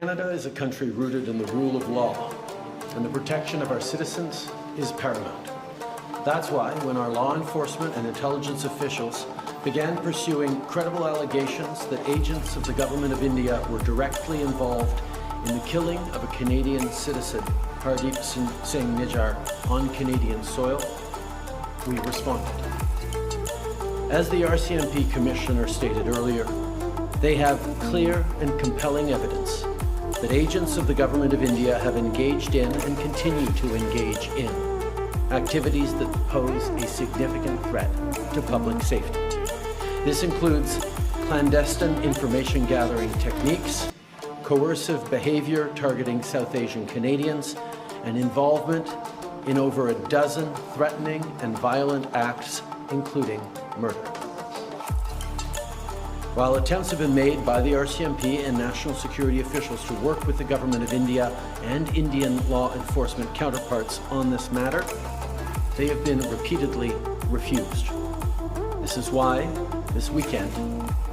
Canada is a country rooted in the rule of law, and the protection of our citizens is paramount. That's why, when our law enforcement and intelligence officials began pursuing credible allegations that agents of the government of India were directly involved in the killing of a Canadian citizen, Hardeep Singh Nijjar, on Canadian soil, we responded. As the RCMP Commissioner stated earlier, they have clear and compelling evidence that agents of the government of India have engaged in and continue to engage in activities that pose a significant threat to public safety. This includes clandestine information gathering techniques, coercive behavior targeting South Asian Canadians, and involvement in over a dozen threatening and violent acts, including murder. While attempts have been made by the RCMP and national security officials to work with the government of India and Indian law enforcement counterparts on this matter, they have been repeatedly refused. This is why, this weekend,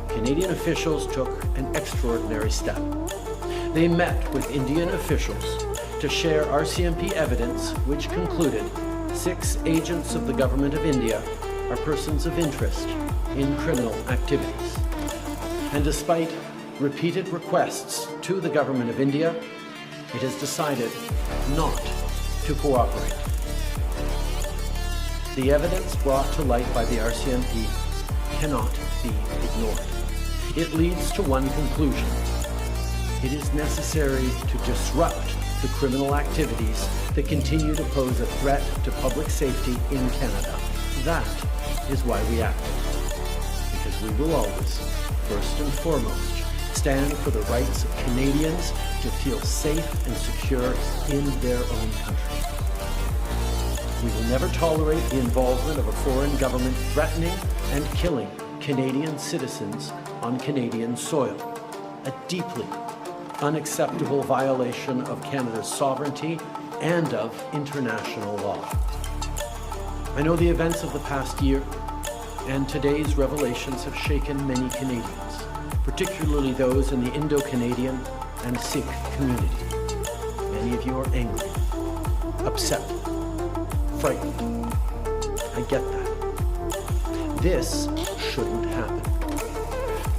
Canadian officials took an extraordinary step. They met with Indian officials to share RCMP evidence which concluded 6 agents of the government of India are persons of interest in criminal activities. And despite repeated requests to the government of India, it has decided not to cooperate. The evidence brought to light by the RCMP cannot be ignored. It leads to one conclusion. It is necessary to disrupt the criminal activities that continue to pose a threat to public safety in Canada. That is why we acted. Because we will always, first and foremost, stand for the rights of Canadians to feel safe and secure in their own country. We will never tolerate the involvement of a foreign government threatening and killing Canadian citizens on Canadian soil, a deeply unacceptable violation of Canada's sovereignty and of international law. I know the events of the past year and today's revelations have shaken many Canadians, particularly those in the Indo-Canadian and Sikh community. Many of you are angry, upset, frightened. I get that. This shouldn't happen.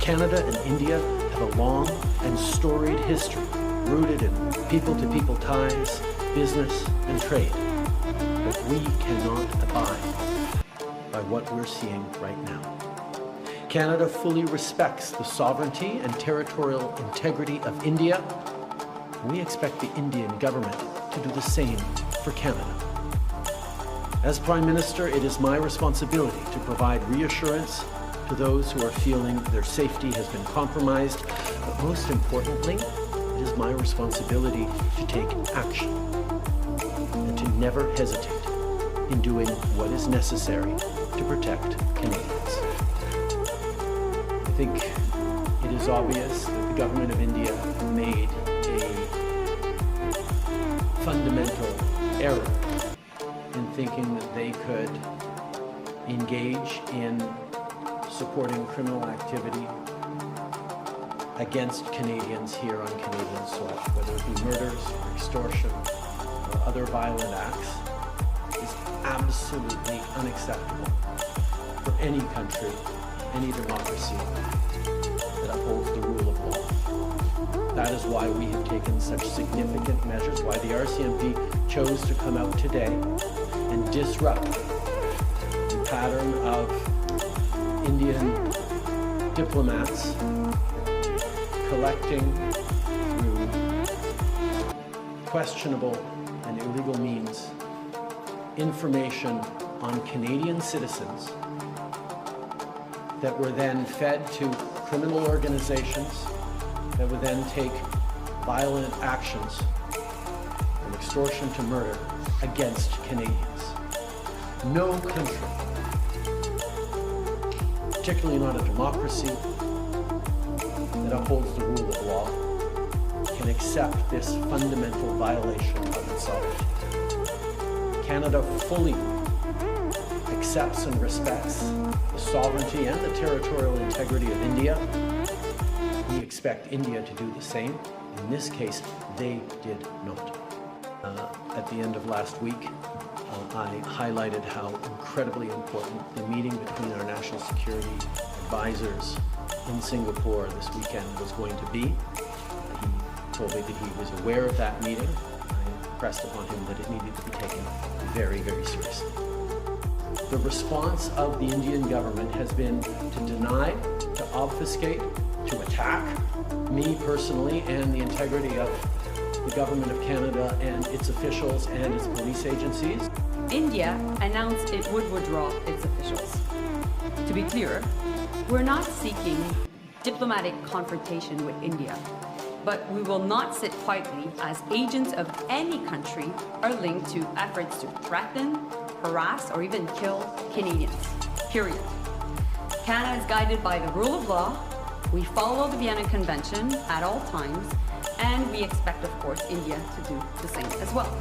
Canada and India have a long and storied history rooted in people-to-people ties, business, and trade. But we cannot abide by what we're seeing right now. Canada fully respects the sovereignty and territorial integrity of India. We expect the Indian government to do the same for Canada. As Prime Minister, it is my responsibility to provide reassurance to those who are feeling their safety has been compromised, but most importantly, it is my responsibility to take action and to never hesitate in doing what is necessary to protect Canadians. I think it is obvious that the government of India made a fundamental error in thinking that they could engage in supporting criminal activity against Canadians here on Canadian soil, whether it be murders or extortion or other violent acts, is absolutely unacceptable for any country, any democracy that upholds the rule of law. That is why we have taken such significant measures, why the RCMP chose to come out today and disrupt the pattern of Indian diplomats collecting through questionable and illegal means information on Canadian citizens that were then fed to criminal organizations that would then take violent actions from extortion to murder against Canadians. No country, particularly not a democracy that upholds the rule of law, can accept this fundamental violation of its sovereignty. Canada fully accepts and respects the sovereignty and the territorial integrity of India. We expect India to do the same. In this case, they did not. At the end of last week, I highlighted how incredibly important the meeting between our national security advisors in Singapore this weekend was going to be. He told me that he was aware of that meeting. I impressed upon him that it needed to be taken very, very seriously. The response of the Indian government has been to deny, to obfuscate, to attack me personally and the integrity of the government of Canada and its officials and its police agencies. India announced it would withdraw its officials. To be clear, we're not seeking diplomatic confrontation with India, but we will not sit quietly as agents of any country are linked to efforts to threaten, harass, or even kill Canadians, period. Canada is guided by the rule of law. We follow the Vienna Convention at all times, and we expect, of course, India to do the same as well.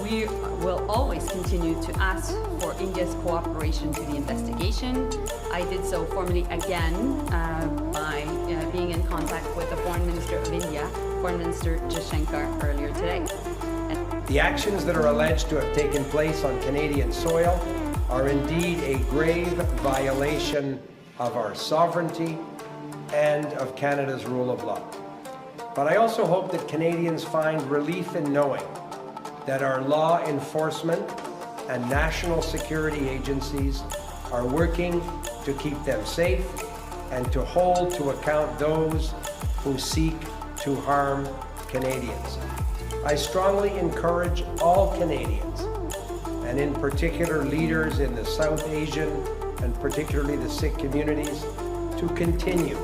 We will always continue to ask for India's cooperation to the investigation. I did so formally again by being in contact with the Foreign Minister of India, Foreign Minister Jaishankar, earlier today. The actions that are alleged to have taken place on Canadian soil are indeed a grave violation of our sovereignty and of Canada's rule of law. But I also hope that Canadians find relief in knowing that our law enforcement and national security agencies are working to keep them safe and to hold to account those who seek to harm Canadians. I strongly encourage all Canadians, and in particular leaders in the South Asian and particularly the Sikh communities, to continue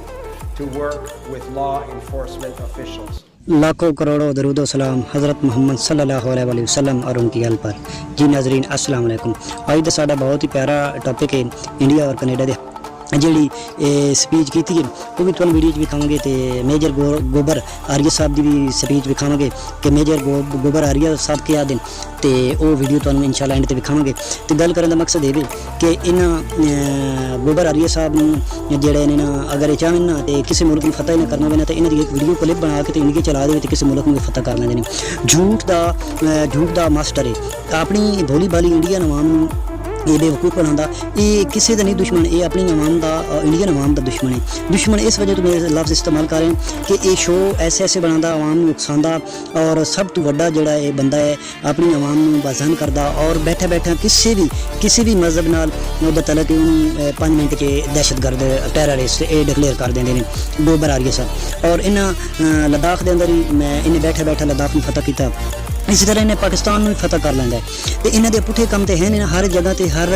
to work with law enforcement officials. लाखों करोड़ों दरूद सलाम हज़रत मोहम्मद सल्लल्लाहु अलैहि वसल्लम और उनकी आल पर। जी नाजरीन अस्सलाम वालेकुम। आज का साडा बहुत ही प्यारा टॉपिक है इंडिया और कनेडा दे ਜਿਹੜੀ ਸਪੀਚ ਕੀਤੀ ਹੈ ਉਹ ਵੀ ਤੁਹਾਨੂੰ ਵੀਡੀਓ 'ਚ ਵਿਖਾਵਾਂਗੇ ਤੇ ਮੇਜਰ ਗੋਬਰ ਆਰੀਆ ਸਾਹਿਬ ਦੀ ਵੀ ਸਪੀਚ ਵਿਖਾਵਾਂਗੇ ਕਿ ਮੇਜਰ ਗੋਬਰ ਆਰੀਆ ਸਾਹਿਬ ਕੀ ਆਖਦੇ ਤੇ ਉਹ ਵੀਡੀਓ ਤੁਹਾਨੂੰ ਇਨਸ਼ਾਅੱਲਾ ਐਂਡ ਤੇ ਵਿਖਾਵਾਂਗੇ। ਤੇ ਗੱਲ ਕਰਨ ਦਾ ਮਕਸਦ ਇਹ ਵੀ ਕਿ ਇਹਨਾਂ ਗੋਬਰ ਆਰੀਆ ਸਾਹਿਬ ਨੂੰ ਜਿਹੜੇ ਨੇ ਨਾ ਅਗਰ ਇਹ ਚਾਹਣ ਨਾ ਤੇ ਕਿਸੇ ਮੁਲਕ ਨੂੰ ਫਤਹ ਹੀ ਨਾ ਕਰਨਾ ਹੋਵੇ ਨਾ ਤੇ ਇਹਨਾਂ ਦੀ ਇੱਕ ਵੀਡੀਓ ਕਲਿੱਪ ਬਣਾ ਕੇ ਤੇ ਇੰਡੀਆ ਚਲਾ ਦੇਵੇ ਤੇ ਕਿਸੇ ਮੁਲਕ ਨੂੰ ਫਤਹ ਕਰ ਲੈਂਦੇ ਨੇ। ਝੂਠ ਦਾ ਮਾਸਟਰ ਹੈ ਆਪਣੀ ਭੋਲੀ ਭਾਲੀ ਇੰਡੀਅਨ ਆਵਾਮ ਨੂੰ ਇਹ ਬੇਵਕੂਫ ਬਣਾਉਂਦਾ। ਇਹ ਕਿਸੇ ਦਾ ਨਹੀਂ ਦੁਸ਼ਮਣ, ਇਹ ਆਪਣੀ ਆਵਾਮ ਦਾ ਇੰਡੀਅਨ ਆਵਾਮ ਦਾ ਦੁਸ਼ਮਣ ਹੈ। ਦੁਸ਼ਮਣ ਇਸ ਵਜ੍ਹਾ ਤੋਂ ਮੈਂ ਲਫ਼ਜ਼ ਇਸਤੇਮਾਲ ਕਰ ਰਿਹਾ ਕਿ ਇਹ ਸ਼ੋਅ ਐਸੇ ਬਣਾਉਂਦਾ, ਆਵਾਮ ਨੂੰ ਉਕਸਾਉਂਦਾ ਔਰ ਸਭ ਤੋਂ ਵੱਡਾ ਜਿਹੜਾ ਇਹ ਬੰਦਾ ਹੈ ਆਪਣੀ ਆਵਾਮ ਨੂੰ ਬਾਜ਼ਨ ਕਰਦਾ ਔਰ ਬੈਠਾ ਕਿਸੇ ਵੀ ਮਜ਼ਹਬ ਨਾਲ ਉਹਦਾ ਤਲਕ ਉਹਨੂੰ 5 ਮਿੰਟ 'ਚ ਦਹਿਸ਼ਤਗਰਦ ਟੈਰਰਿਸਟ ਇਹ ਡਿਕਲੇਅਰ ਕਰ ਦਿੰਦੇ ਨੇ ਗੋਬਰ ਆਰੀਆ ਸਾਹਿਬ। ਔਰ ਇਹਨਾਂ ਲੱਦਾਖ ਦੇ ਅੰਦਰ ਹੀ ਇਹਨੇ ਬੈਠਾ ਲੱਦਾਖ ਨੂੰ ਫਤਹ ਕੀਤਾ। ਇਸੇ ਤਰ੍ਹਾਂ ਇਹਨੇ ਪਾਕਿਸਤਾਨ ਨੂੰ ਵੀ ਫਤਹ ਕਰ ਲੈਂਦਾ ਤੇ ਇਹਨਾਂ ਦੇ ਪੁੱਠੇ ਕੰਮ ਤੇ ਹੈ ਨੇ ਹਰ ਜਗ੍ਹਾ ਤੇ ਹਰ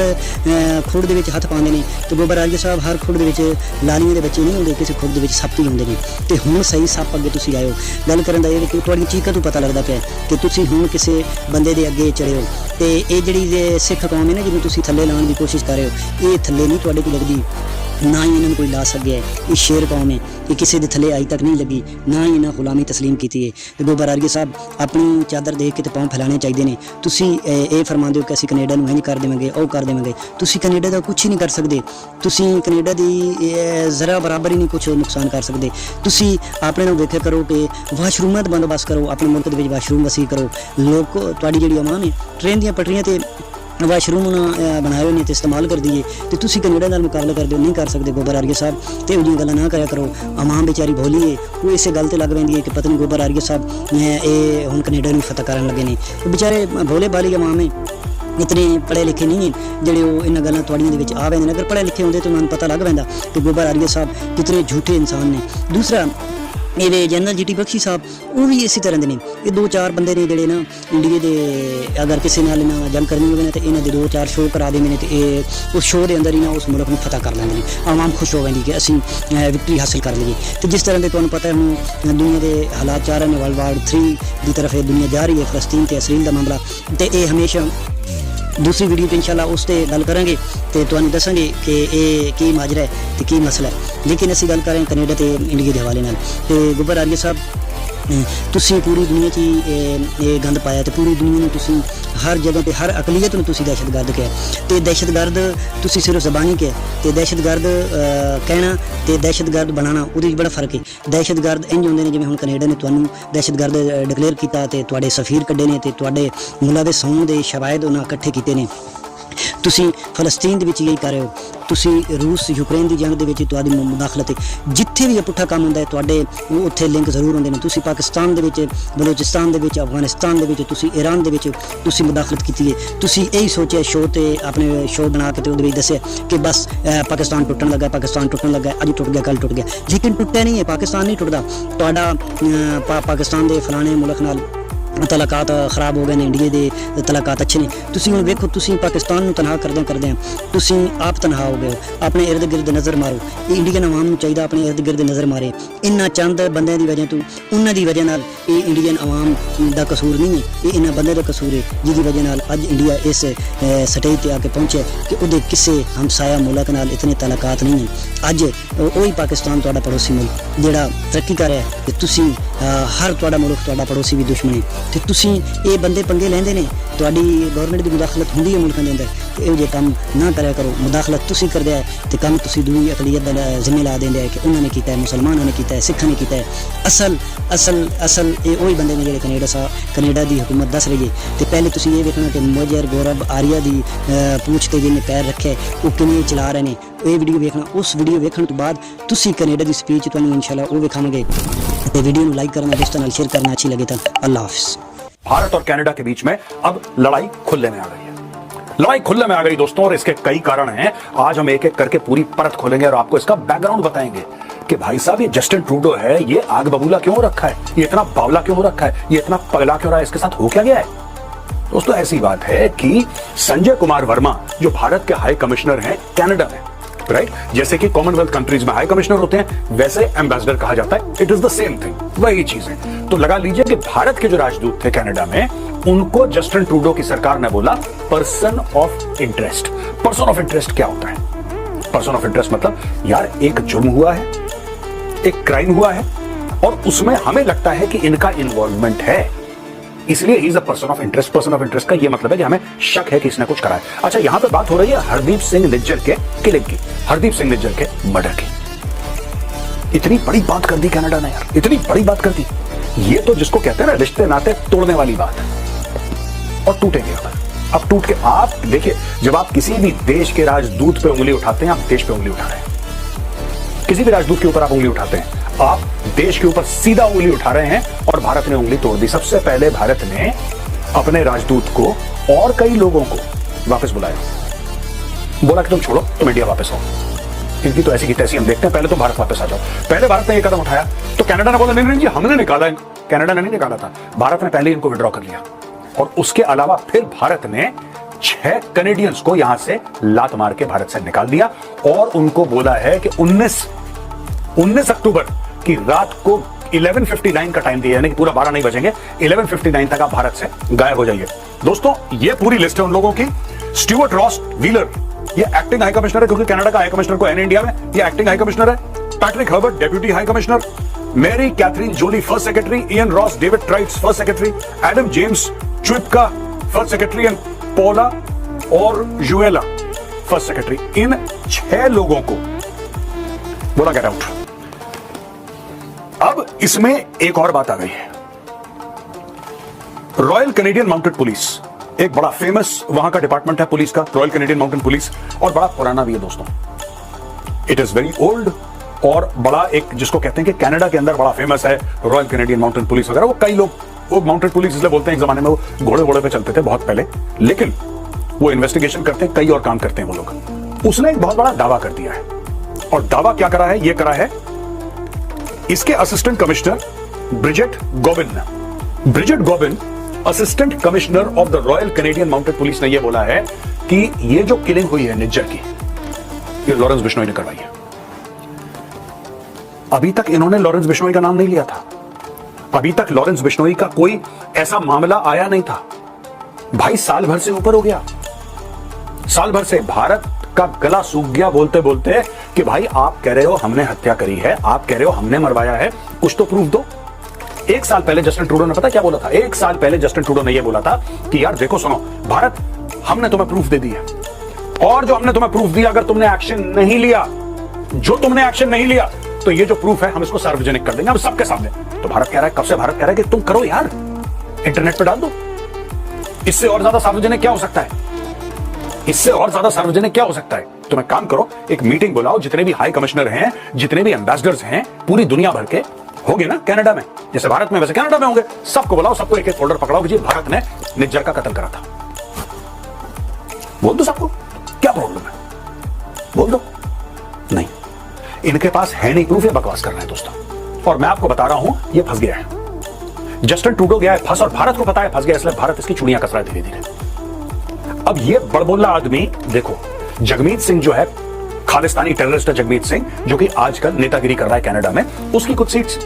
ਖੁਰਦ ਦੇ ਵਿੱਚ ਹੱਥ ਪਾਉਂਦੇ ਨੇ ਤੇ ਗੋਬਰ ਆਰੀਆ ਸਾਹਿਬ ਹਰ ਖੁਰਦ ਦੇ ਵਿੱਚ ਲਾਲੀਆਂ ਦੇ ਬੱਚੇ ਨਹੀਂ ਹੁੰਦੇ, ਕਿਸੇ ਖੁਰਦ ਦੇ ਵਿੱਚ ਸੱਪ ਹੀ ਹੁੰਦੇ ਨੇ। ਤੇ ਹੁਣ ਸਹੀ ਸੱਪ ਅੱਗੇ ਤੁਸੀਂ ਆਇਓ। ਗੱਲ ਕਰਨ ਦਾ ਇਹ ਕਿ ਤੁਹਾਡੀ ਚੀਕਾਂ ਤੋਂ ਪਤਾ ਲੱਗਦਾ ਪਿਆ ਕਿ ਤੁਸੀਂ ਹੁਣ ਕਿਸੇ ਬੰਦੇ ਦੇ ਅੱਗੇ ਚੜ੍ਹੇ ਹੋ ਤੇ ਇਹ ਜਿਹੜੀ ਸਿੱਖ ਕੌਮ ਹੈ ਨਾ ਜਿਹਨੂੰ ਤੁਸੀਂ ਥੱਲੇ ਲਾਉਣ ਦੀ ਕੋਸ਼ਿਸ਼ ਕਰ ਰਹੇ ਹੋ ਇਹ ਥੱਲੇ ਨਹੀਂ ਤੁਹਾਡੇ ਕੋਲ ਲੱਗਦੀ, ਨਾ ਹੀ ਇਹਨਾਂ ਨੂੰ ਕੋਈ ਲਾ ਸਕਿਆ। ਇਹ ਸ਼ੇਰ ਕੌਮ ਹੈ, ਇਹ ਕਿਸੇ ਦੇ ਥੱਲੇ ਅੱਜ ਤੱਕ ਨਹੀਂ ਲੱਗੀ, ਨਾ ਹੀ ਇਹਨਾਂ ਗੁਲਾਮੀ ਤਸਲੀਮ ਕੀਤੀ ਹੈ। ਤੇ ਗੋਬਰ ਆਰੀਆ ਸਾਹਿਬ ਆਪਣੀ ਚਾਦਰ ਦੇਖ ਕੇ ਤੇ ਪਾँव ਫੈਲਾਣੇ ਚਾਹੀਦੇ ਨੇ। ਤੁਸੀਂ ਇਹ ਫਰਮਾਉਂਦੇ ਹੋ ਕਿ ਅਸੀਂ ਕੈਨੇਡਾ ਨੂੰ ਇੰਝ ਕਰ ਦੇਵਾਂਗੇ, ਉਹ ਕਰ ਦੇਵਾਂਗੇ। ਤੁਸੀਂ ਕੈਨੇਡਾ ਦਾ ਕੁਛ ਹੀ ਨਹੀਂ ਕਰ ਸਕਦੇ। ਤੁਸੀਂ ਕੈਨੇਡਾ ਦੀ ਜ਼ਰਾ ਬਰਾਬਰ ਹੀ ਨਹੀਂ ਕੁਛ ਨੁਕਸਾਨ ਕਰ ਸਕਦੇ। ਤੁਸੀਂ ਆਪਣੇ ਨੂੰ ਵੇਖਿਆ ਕਰੋ ਕਿ ਵਾਸ਼ਰੂਮਾਂ ਦਾ ਬੰਦੋਬਸਤ ਕਰੋ, ਆਪਣੇ ਮੁਲਕ ਦੇ ਵਿੱਚ ਵਾਸ਼ਰੂਮ ਵਸੀ ਕਰੋ। ਲੋਕ ਤੁਹਾਡੀ ਜਿਹੜੀ ਆਵਾਮ ਹੈ ਟ੍ਰੇਨ ਦੀਆਂ ਪਟੜੀਆਂ ਤੇ ਵਾਸ਼ਰੂਮ ਬਣਾਏ ਹੋਏ ਨੇ ਤੇ ਇਸਤੇਮਾਲ ਕਰਦੀ ਹੈ ਤੇ ਤੁਸੀਂ ਕੈਨੇਡਾ ਨਾਲ ਮੁਕਾਬਲਾ ਕਰਦੇ ਹੋ, ਨਹੀਂ ਕਰ ਸਕਦੇ ਗੋਬਰ ਆਰੀਆ ਸਾਹਿਬ। ਤੇ ਉਹ ਜਿਹੀਆਂ ਗੱਲਾਂ ਨਾ ਕਰਿਆ ਕਰੋ। ਆਵਾਮ ਵਿਚਾਰੀ ਭੋਲੀ ਹੈ, ਉਹ ਇਸੇ ਗੱਲ ਤੇ ਲੱਗ ਪੈਂਦੀ ਹੈ ਕਿ ਪਤਾ ਨਹੀਂ ਗੋਬਰ ਆਰੀਆ ਸਾਹਿਬ ਇਹ ਹੁਣ ਕੈਨੇਡਾ ਨੂੰ ਫਤਹ ਕਰਨ ਲੱਗੇ ਨੇ। ਵਿਚਾਰੇ ਭੋਲੇ ਬਾਲੀ ਆਵਾਮ ਹੈ, ਇਤਨੇ ਪੜ੍ਹੇ ਲਿਖੇ ਨਹੀਂ ਹੈ ਜਿਹੜੇ ਉਹ ਇਹਨਾਂ ਗੱਲਾਂ ਤੁਹਾਡੀਆਂ ਦੇ ਵਿੱਚ ਆ ਪੈਂਦੇ ਨੇ। ਅਗਰ ਪੜ੍ਹੇ ਲਿਖੇ ਹੁੰਦੇ ਤਾਂ ਉਹਨਾਂ ਨੂੰ ਪਤਾ ਲੱਗ ਪੈਂਦਾ ਕਿ ਗੋਬਰ ਆਰੀਆ ਸਾਹਿਬ ਕਿਤਨੇ ਝੂਠੇ ਇਨਸਾਨ ਨੇ। ਦੂਸਰਾ ਇਹਦੇ ਜਨਰਲ ਜੀ ਟੀ ਬਖਸ਼ੀ ਸਾਹਿਬ ਉਹ ਵੀ ਇਸੇ ਤਰ੍ਹਾਂ ਦੇ ਨੇ। ਇਹ 2-4 ਬੰਦੇ ਨੇ ਜਿਹੜੇ ਨਾ ਇੰਡੀਆ ਦੇ ਅਗਰ ਕਿਸੇ ਨਾਲ ਇਹਨਾਂ ਜੰਗ ਕਰਨੀ ਹੋਵੇ ਨਾ ਤੇ ਇਹਨਾਂ ਦੇ 2-4 ਸ਼ੋਅ ਕਰਾ ਦਿੰਦੇ ਨੇ ਤੇ ਇਹ ਉਸ ਸ਼ੋਅ ਦੇ ਅੰਦਰ ਹੀ ਨਾ ਉਸ ਮੁਲਕ ਨੂੰ ਫਤਹ ਕਰ ਲੈਂਦੇ ਨੇ। ਆਵਾਮ ਖੁਸ਼ ਹੋ ਜਾਂਦੀ ਕਿ ਅਸੀਂ ਵਿਕਟਰੀ ਹਾਸਲ ਕਰ ਲਈਏ। ਤੇ ਜਿਸ ਤਰ੍ਹਾਂ ਦੇ ਤੁਹਾਨੂੰ ਪਤਾ ਹੁਣ ਦੁਨੀਆ ਦੇ ਹਾਲਾਤ ਚੱਲ ਰਹੇ ਨੇ, ਵਰਲਡ ਵਾਰ 3 ਦੀ ਤਰਫ ਇਹ ਦੁਨੀਆ ਜਾ ਰਹੀ ਹੈ, ਫਲਸਤੀਨ ਤੇ ਇਸਰਾਈਲ ਦਾ ਮਾਮਲਾ। ਤੇ ਇਹ ਹਮੇਸ਼ਾ दूसरी वीडियो तो इंशाल्लाह उस पर गल करांगे तो तुहानूं दसांगे कि ये की माजरा है तो की मसला है। लेकिन असीं गल कर रहे हैं कनेडा ते इंडिया के हवाले नाल। ते गोबर आरीया साहब ਤੁਸੀਂ ਪੂਰੀ ਦੁਨੀਆ 'ਚ ਇਹ ਗੰਦ ਪਾਇਆ ਤੇ ਪੂਰੀ ਦੁਨੀਆ ਨੂੰ ਤੁਸੀਂ ਹਰ ਜਗ੍ਹਾ ਤੇ ਹਰ ਅਕਲੀਅਤ ਨੂੰ ਤੁਸੀਂ ਦਹਿਸ਼ਤਗਰਦ ਕਿਹਾ ਤੇ ਦਹਿਸ਼ਤਗਰਦ ਤੁਸੀਂ ਸਿਰਫ ਜ਼ਬਾਨੀ ਕਿਹਾ ਤੇ ਦਹਿਸ਼ਤਗਰਦ ਕਹਿਣਾ ਤੇ ਦਹਿਸ਼ਤਗਰਦ ਬਣਾਉਣਾ ਉਹਦੇ ਵਿੱਚ ਬੜਾ ਫਰਕ ਹੈ। ਦਹਿਸ਼ਤਗਰਦ ਇੰਜ ਹੁੰਦੇ ਨੇ ਜਿਵੇਂ ਹੁਣ ਕੈਨੇਡਾ ਨੇ ਤੁਹਾਨੂੰ ਦਹਿਸ਼ਤਗਰਦ ਡਿਕਲੇਅਰ ਕੀਤਾ ਤੇ ਤੁਹਾਡੇ ਸਫੀਰ ਕੱਢੇ ਨੇ ਤੇ ਤੁਹਾਡੇ ਮੁੱਲਾਂ ਦੇ ਸੌਂ ਦੇ ਸ਼ਵਾਇਦ ਉਹਨਾਂ ਇਕੱਠੇ ਕੀਤੇ ਨੇ। ਤੁਸੀਂ ਫਲਸਤੀਨ ਦੇ ਵਿੱਚ ਇਹੀ ਕਰ ਰਹੇ ਹੋ, ਤੁਸੀਂ ਰੂਸ ਯੂਕਰੇਨ ਦੀ ਜੰਗ ਦੇ ਵਿੱਚ ਤੁਹਾਡੀ ਮੁਦਾਖਲਤ ਹੈ। ਜਿੱਥੇ ਵੀ ਇਹ ਪੁੱਠਾ ਕੰਮ ਹੁੰਦਾ ਹੈ ਤੁਹਾਡੇ ਉੱਥੇ ਲਿੰਕ ਜ਼ਰੂਰ ਹੁੰਦੇ ਨੇ। ਤੁਸੀਂ ਪਾਕਿਸਤਾਨ ਦੇ ਵਿੱਚ, ਬਲੋਚਿਸਤਾਨ ਦੇ ਵਿੱਚ, ਅਫਗਾਨਿਸਤਾਨ ਦੇ ਵਿੱਚ, ਤੁਸੀਂ ਈਰਾਨ ਦੇ ਵਿੱਚ ਤੁਸੀਂ ਮੁਦਾਖਲਤ ਕੀਤੀ ਹੈ। ਤੁਸੀਂ ਇਹੀ ਸੋਚਿਆ ਸ਼ੋਅ ਤੇ ਆਪਣੇ ਸ਼ੋਅ ਬਣਾ ਕੇ ਤੇ ਉਹਦੇ ਵਿੱਚ ਦੱਸਿਆ ਕਿ ਬਸ ਪਾਕਿਸਤਾਨ ਟੁੱਟਣ ਲੱਗਾ, ਪਾਕਿਸਤਾਨ ਟੁੱਟਣ ਲੱਗਾ, ਅੱਜ ਟੁੱਟ ਗਿਆ ਕੱਲ ਟੁੱਟ ਗਿਆ। ਲੇਕਿਨ ਟੁੱਟਿਆ ਨਹੀਂ ਹੈ, ਪਾਕਿਸਤਾਨ ਨਹੀਂ ਟੁੱਟਦਾ। ਤੁਹਾਡਾ ਪਾਕਿਸਤਾਨ ਦੇ ਫਲਾਣੇ ਮੁਲਕ ਨਾਲ ਤਲਾਕਾਤ ਖਰਾਬ ਹੋ ਗਏ ਨੇ, ਇੰਡੀਆ ਦੇ ਤਲਾਕਾਤ ਅੱਛੇ ਨੇ। ਤੁਸੀਂ ਹੁਣ ਵੇਖੋ, ਤੁਸੀਂ ਪਾਕਿਸਤਾਨ ਨੂੰ ਤਨਹਾ ਕਰਦੇ ਤੁਸੀਂ ਆਪ ਤਨਹਾ ਹੋ ਗਏ ਹੋ। ਆਪਣੇ ਇਰਦ ਗਿਰਦ ਨਜ਼ਰ ਮਾਰੋ। ਇਹ ਇੰਡੀਅਨ ਆਵਾਮ ਨੂੰ ਚਾਹੀਦਾ ਆਪਣੇ ਇਰਦ ਗਿਰਦ ਨਜ਼ਰ ਮਾਰੇ। ਇੰਨਾ ਚੰਦ ਬੰਦਿਆਂ ਦੀ ਵਜ੍ਹਾ ਤੋਂ, ਉਹਨਾਂ ਦੀ ਵਜ੍ਹਾ ਨਾਲ ਇਹ ਇੰਡੀਅਨ ਆਵਾਮ ਦਾ ਕਸੂਰ ਨਹੀਂ ਹੈ, ਇਹ ਇਹਨਾਂ ਬੰਦੇ ਦਾ ਕਸੂਰ ਹੈ ਜਿਹਦੀ ਵਜ੍ਹਾ ਨਾਲ ਅੱਜ ਇੰਡੀਆ ਇਸ ਸਟੇਜ ਤੇ ਆ ਕੇ ਪਹੁੰਚਿਆ ਕਿ ਉਹਦੇ ਕਿਸੇ ਹਮਸਾਇਆ ਮੁਲਕ ਨਾਲ ਇਤਨੇ ਤਲਾਕਾਤ ਨਹੀਂ ਹੈ। ਅੱਜ ਉਹੀ ਪਾਕਿਸਤਾਨ ਤੁਹਾਡਾ ਪੜੋਸੀ ਮੁਲਕ ਜਿਹੜਾ ਤਰੱਕੀ ਕਰ ਰਿਹਾ ਹੈ ਤੇ ਤੁਸੀਂ ਹਰ ਤੁਹਾਡਾ ਮੁਲਕ ਤੁਹਾਡਾ ਪੜੋਸੀ ਵੀ ਦੁਸ਼ਮਣ ਹੈ ਤੇ ਤੁਸੀਂ ਇਹ ਬੰਦੇ ਪੰਗੇ ਲੈਂਦੇ ਨੇ। ਤੁਹਾਡੀ ਗਵਰਨਮੈਂਟ ਦੀ ਮੁਦਾਖਲਤ ਹੁੰਦੀ ਹੈ ਮੁਲਕਾਂ ਦੇ ਅੰਦਰ ਤੇ ਇਹੋ ਜਿਹੇ ਕੰਮ ਨਾ ਕਰਿਆ ਕਰੋ। ਮੁਦਾਖਲਤ ਤੁਸੀਂ ਕਰਦੇ ਆ ਤੇ ਕੰਮ ਤੁਸੀਂ ਦੂਜੀ ਅਕਲੀਅਤ ਦਾ ਜ਼ਿੰਮੇ ਲਾ ਦਿੰਦੇ ਆ ਕਿ ਉਹਨਾਂ ਨੇ ਕੀਤਾ ਹੈ, ਮੁਸਲਮਾਨਾਂ ਨੇ ਕੀਤਾ ਹੈ, ਸਿੱਖਾਂ ਨੇ ਕੀਤਾ ਹੈ। ਅਸਲ ਇਹ ਉਹੀ ਬੰਦੇ ਨੇ ਜਿਹੜੇ ਕੈਨੇਡਾ ਦੀ ਹੁਕੂਮਤ ਦੱਸ ਰਹੀ ਹੈ। ਤੇ ਪਹਿਲੇ ਤੁਸੀਂ ਇਹ ਵੇਖਣਾ ਕਿ ਮੁਜਰ ਗੌਰਵ ਆਰੀਆ ਦੀ ਪੂਛ ਤੇ ਜਿਹਨੇ ਪੈਰ ਰੱਖਿਆ ਉਹ ਕਿਵੇਂ ਚਲਾ ਰਹੇ ਨੇ। ਇਹ ਵੀਡੀਓ ਵੇਖਣਾ, ਉਸ ਵੀਡੀਓ ਵੇਖਣ ਤੋਂ ਬਾਅਦ ਤੁਸੀਂ ਕੈਨੇਡਾ ਦੀ ਸਪੀਚ ਤੁਹਾਨੂੰ इंशाल्लाह वो दिखाएंगे। तो वीडियो को लाइक करना, दोस्तों नाल शेयर करना, अच्छी लगे तो अल्लाह हाफिज़। भारत और कनाडा के बीच में अब लड़ाई खुले में आ गई है। लड़ाई खुले में आ गई दोस्तों, और इसके कई कारण हैं। आज हम एक एक करके पूरी परत खोलेंगे और आपको इसका बैकग्राउंड बताएंगे कि भाई साहब ये जस्टिन ट्रूडो है, ये आग बबूला क्यों रखा है, ये इतना बावला क्यों हो रखा है, ये इतना पगला क्यों रहा है, इसके साथ हो क्या गया है। दोस्तों ऐसी बात है कि संजय कुमार वर्मा जो भारत के हाई कमिश्नर हैं कनाडा में, राइट, जैसे कि कॉमनवेल्थ कंट्रीज में हाई कमिश्नर होते हैं वैसे एम्बेसडर कहा जाता है। It is the same thing, वही चीज है। तो लगा लीजिए कि भारत के जो राजदूत थे कनाडा में, उनको जस्टिन ट्रूडो की सरकार ने बोला person of interest. Person of interest क्या होता है? पर्सन ऑफ इंटरेस्ट मतलब यार एक जुर्म हुआ है, एक क्राइम हुआ है और उसमें हमें लगता है कि इनका इन्वॉल्वमेंट है, इसलिए he is a person of interest. Person of interest का ये मतलब है कि हमें शक है कि इसने कुछ करा है। अच्छा, यहां पे बात हो रही है हरदीप सिंह निज्जर के किलिंग की, हरदीप सिंह निज्जर के मर्डर की। इतनी बड़ी बात कर दी कनाडा ने यार, इतनी बड़ी बात कर दी। ये तो जिसको कहते हैं ना रिश्ते नाते तोड़ने वाली बात है, और टूटेंगे अब टूट के। आप देखिए, जब आप किसी भी देश के राजदूत पे उंगली उठाते हैं, आप देश पे उंगली उठा रहे हैं। किसी भी राजदूत के ऊपर आप उंगली उठाते हैं, आप देश के ऊपर सीधा उंगली उठा रहे हैं, और भारत ने उंगली तोड़ दी। सबसे पहले भारत ने अपने राजदूत को और कई लोगों को वापस बुलाया, बोला कि तुम छोड़ो, तुम इंडिया वापस आओ, इनकी तो ऐसी की तैसी हम देखते हैं, पहले तुम भारत वापस आ जाओ। पहले भारत ने यह कदम उठाया तो कनाडा ने बोला नहीं नहीं जी हमने निकाला, कनाडा ने नहीं निकाला था, भारत ने पहले इनको विड्रॉ कर लिया। और उसके अलावा फिर भारत ने 6 कनेडियंस को यहां से लात मार के भारत से निकाल दिया, और उनको बोला है कि 19 अक्टूबर की रात को 11:59 का टाइम दिया, यानी कि पूरा 12 नहीं बजेंगे, 11:59 तक आप भारत से गायब हो जाइए। दोस्तों ये पूरी लिस्ट है उन लोगों की। स्टीवर्ट रॉस व्हीलर ये एक्टिंग हाई कमिश्नर है, क्योंकि कनाडा का हाई कमिश्नर को है इंडिया में, ये एक्टिंग हाई कमिश्नर है। Patrick Herbert deputy high commissioner, Mary Catherine Jolly first secretary, Ian Ross David Trites first secretary, Adam James Chwipka first secretary, and Paola Orjuela first secretary. इन 6 लोगों को बोला get out. अब इसमें एक और बात आ गई है। रॉयल कैनेडियन माउंटेड पुलिस एक बड़ा फेमस वहां का डिपार्टमेंट है पुलिस का, रॉयल कैनेडियन माउंटेन पुलिस, और बड़ा पुराना भी है दोस्तों। इट इज वेरी ओल्ड, और बड़ा एक जिसको कहते हैं कि कनाडा के अंदर बड़ा फेमस है रॉयल कैनेडियन माउंटेन पुलिस वगैरह। वो कई लोग वो माउंटेन पुलिस इसलिए बोलते हैं, एक जमाने में वो घोड़े पे चलते थे बहुत पहले, लेकिन वो इन्वेस्टिगेशन करते हैं, कई और काम करते हैं वो लोग। उसने एक बहुत बड़ा दावा कर दिया है, और दावा क्या करा है? ये करा है इसके assistant commissioner Bridget Gobain, assistant commissioner of the royal Canadian mounted police ने यह बोला है कि ये जो किलिंग हुई है निज्जर की, ये लॉरेंस बिश्नोई ने करवाई है। अभी तक इन्होंने लॉरेंस बिश्नोई का नाम नहीं लिया था, अभी तक लॉरेंस बिश्नोई का कोई ऐसा मामला आया नहीं था। भाई साल भर से ऊपर हो गया, साल भर से भारत का गला सूख गया बोलते बोलते कि भाई आप कह रहे हो हमने हत्या करी है, आप कह रहे हो हमने मरवाया है, कुछ तो प्रूफ दो। 1 साल पहले जस्टिन ट्रूडो ने पता क्या बोला था? 1 साल पहले जस्टिन ट्रूडो ने यह बोला था कि यार देखो सुनो भारत, हमने तुम्हें प्रूफ दे दिया, और जो हमने तुम्हें प्रूफ दिया, अगर तुमने एक्शन नहीं लिया, जो तुमने एक्शन नहीं लिया, तो ये जो प्रूफ है हम इसको सार्वजनिक कर देंगे, हम सबके सामने। तो भारत कह रहा है, कब से भारत कह रहा है कि तुम करो यार, इंटरनेट पे डाल दो। इससे और ज्यादा सार्वजनिक क्या हो सकता है? इससे और ज्यादा सार्वजनिक क्या हो सकता है? तुम एक काम करो, एक मीटिंग बुलाओ, जितने भी हाई कमिश्नर हैं, जितने भी एम्बेसडर्स हैं, पूरी दुनिया भर के होंगे ना कनाडा में, जैसे भारत में वैसे कनाडा में होंगे, सबको बुलाओ, सबको एक एक फोल्डर पकड़ाओ कि जी भारत ने निज्जर का कत्ल करा था। बोल दो सबको, क्या प्रॉब्लम है? बोल दो। नहीं, इनके पास है नहीं प्रूफ, ये बकवास कर रहे हैं दोस्तों। और मैं आपको बता रहा हूं, ये फंस गया है। जस्टिन ट्रूडो गया है फंस, और भारत को पता है फंस गया, इसलिए भारत इसकी चुड़ियां कस रहा है धीरे धीरे। अब ये बड़बोला आदमी देखो, जगमीत सिंह जो है खालिस्तानी टेररिस्ट है, जगमीत सिंह, जो कि आजकल नेतागिरी कर रहा है कनाडा में, उसकी कुछ सीट्स